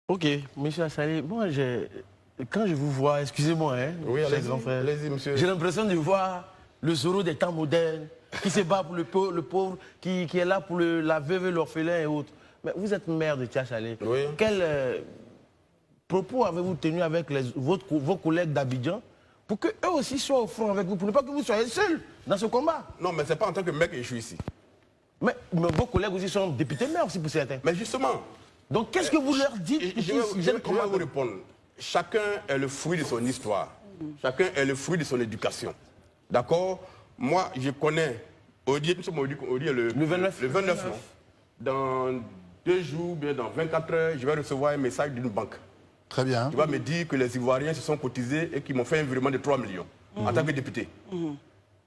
Ok, monsieur Assalé, moi, quand je vous vois, excusez-moi, hein, oui, cher grand frère, monsieur. j'ai l'impression de voir le Zorro des temps modernes, qui se bat pour le pauvre, qui est là pour la veuve, l'orphelin et autres. Mais vous êtes maire de Tchachalé. Oui. Quel propos avez-vous tenu avec vos collègues d'Abidjan pour qu'eux aussi soient au front avec vous, pour ne pas que vous soyez seuls dans ce combat? Non, mais ce n'est pas en tant que maire que je suis ici. Mais vos collègues aussi sont députés maires aussi pour certains. Mais justement... Donc qu'est-ce que vous leur dites? Je vais vous répondre. Chacun est le fruit de son histoire. Chacun est le fruit de son éducation. D'accord? Moi, je connais, nous sommes le 29 non? Dans 2 jours, bien dans 24 heures, je vais recevoir un message d'une banque. Très bien. Tu vas me dire que les Ivoiriens se sont cotisés et qu'ils m'ont fait un virement de 3 millions en tant que député.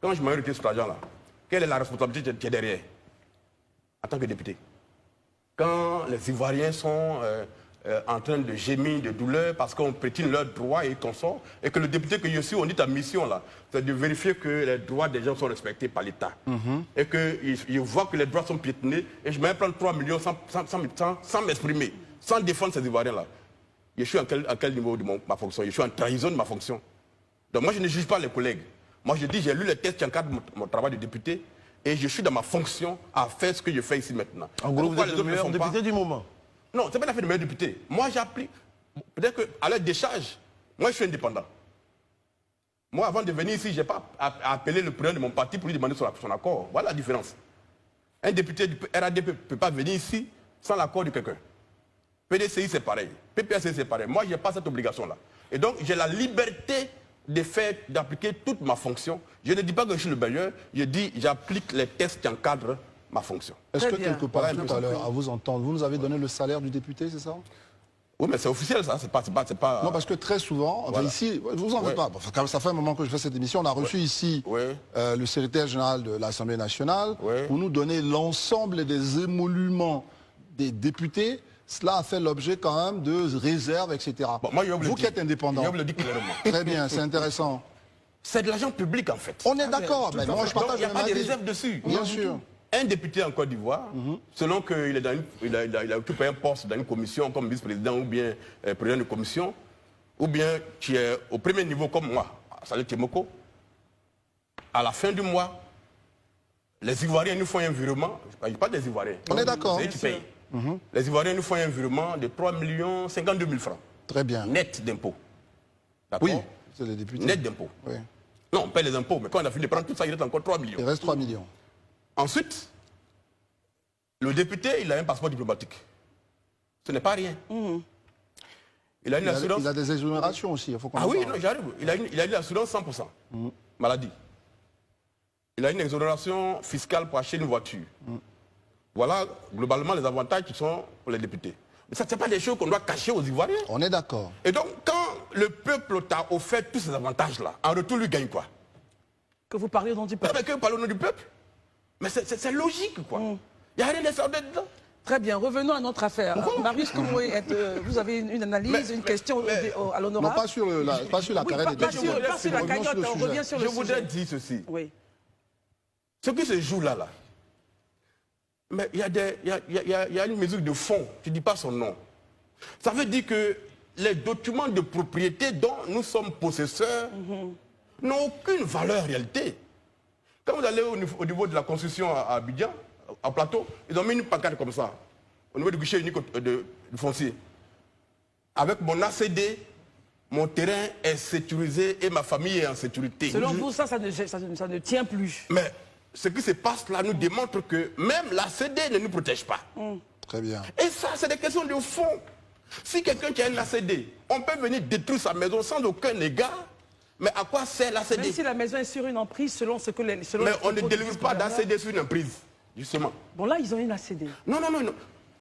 Quand je m'ai arrêté sur l'argent là, quelle est la responsabilité qui est derrière en tant que député? Quand les Ivoiriens sont en train de gémir de douleur parce qu'on pétine leurs droits et consorts, et que le député que je suis, on dit ta mission là, c'est de vérifier que les droits des gens sont respectés par l'État. Et que je vois que les droits sont piétinés, et je me prends 3 millions sans m'exprimer, sans défendre ces Ivoiriens là. Je suis à quel niveau de ma fonction? Je suis en trahison de ma fonction. Donc moi je ne juge pas les collègues. Moi je dis, j'ai lu les textes qui encadrent mon travail de député, et je suis dans ma fonction à faire ce que je fais ici maintenant. En gros, vous êtes le meilleur député du moment. Non, ce n'est pas la fait de meilleur député. Moi, j'applique. Peut-être qu'à leur décharge, moi, je suis indépendant. Moi, avant de venir ici, je n'ai pas appelé le président de mon parti pour lui demander son accord. Voilà la différence. Un député du RADP ne peut pas venir ici sans l'accord de quelqu'un. PDCI, c'est pareil. PPAC, c'est pareil. Moi, je n'ai pas cette obligation-là. Et donc, j'ai la liberté d'appliquer toute ma fonction. Je ne dis pas que je suis le meilleur, je dis j'applique les textes qui encadrent ma fonction. Est-ce que quelque part, tout à l'heure, à vous entendre, vous nous avez donné le salaire du député, c'est ça? Oui, mais c'est officiel ça, c'est pas... Non, parce que très souvent, enfin, ici, vous en faites pas, ça fait un moment que je fais cette émission, on a reçu ici le secrétaire général de l'Assemblée nationale pour nous donner l'ensemble des émoluments des députés. Cela a fait l'objet quand même de réserves, etc. Bon, moi, vous qui êtes indépendant. Je vous le dis clairement. Très bien, c'est intéressant. C'est de l'argent public en fait. On est d'accord, mais moi je partage. Il n'y a pas de réserve dessus. Bien sûr. Un député en Côte d'Ivoire, selon qu'il a occupé un poste dans une commission comme vice-président ou bien président de commission, ou bien qui est au premier niveau comme moi, Saleh Temoko, à la fin du mois, les Ivoiriens nous font un virement, je ne parle pas des Ivoiriens. On est d'accord. Les Ivoiriens nous font un virement de 3 52 000 francs. Très bien. Net d'impôts. D'accord? Oui, c'est les députés. Net d'impôts. Oui. Non, on paie les impôts, mais quand on a fini de prendre tout ça, il reste encore 3 millions. Il reste 3 millions. Ensuite, le député, il a un passeport diplomatique. Ce n'est pas rien. Il a une assurance... Il a des exonérations aussi, il faut qu'on Ah oui, non, j'arrive. Il a une assurance 100%. Maladie. Il a une exonération fiscale pour acheter une voiture. Voilà, globalement, les avantages qui sont pour les députés. Mais ça, ce n'est pas des choses qu'on doit cacher aux Ivoiriens. On est d'accord. Et donc, quand le peuple t'a offert tous ces avantages-là, en retour, lui gagne quoi? Que vous parlez au nom du peuple. Mais que vous parlez au nom du peuple? Mais c'est logique, quoi. Il n'y a rien d'extraordinaire dedans. Très bien, revenons à notre affaire. Marius Koumoé, vous avez une analyse, une question à l'honorable? Non, pas sur la carrière des députés. Pas sur la cagnotte, on revient sur le sujet. Je voudrais dire ceci. Oui. Ce qui se joue là, mais il y a une mesure de fond, tu ne dis pas son nom. Ça veut dire que les documents de propriété dont nous sommes possesseurs n'ont aucune valeur en réalité. Quand vous allez au niveau de la construction à Abidjan, à Plateau, ils ont mis une pancarte comme ça, au niveau du guichet unique du foncier. Avec mon ACD, mon terrain est sécurisé et ma famille est en sécurité. Selon vous, ça ne tient plus. Mais ce qui se passe là nous démontre que même l'ACD ne nous protège pas. Très bien. Et ça, c'est des questions de fond. Si quelqu'un qui a une ACD, on peut venir détruire sa maison sans aucun égard. Mais à quoi sert l'ACD? Même si la maison est sur une emprise, selon mais on ne délivre pas d'ACD sur une emprise, justement. Bon, là, ils ont une ACD. Non, non, non, non.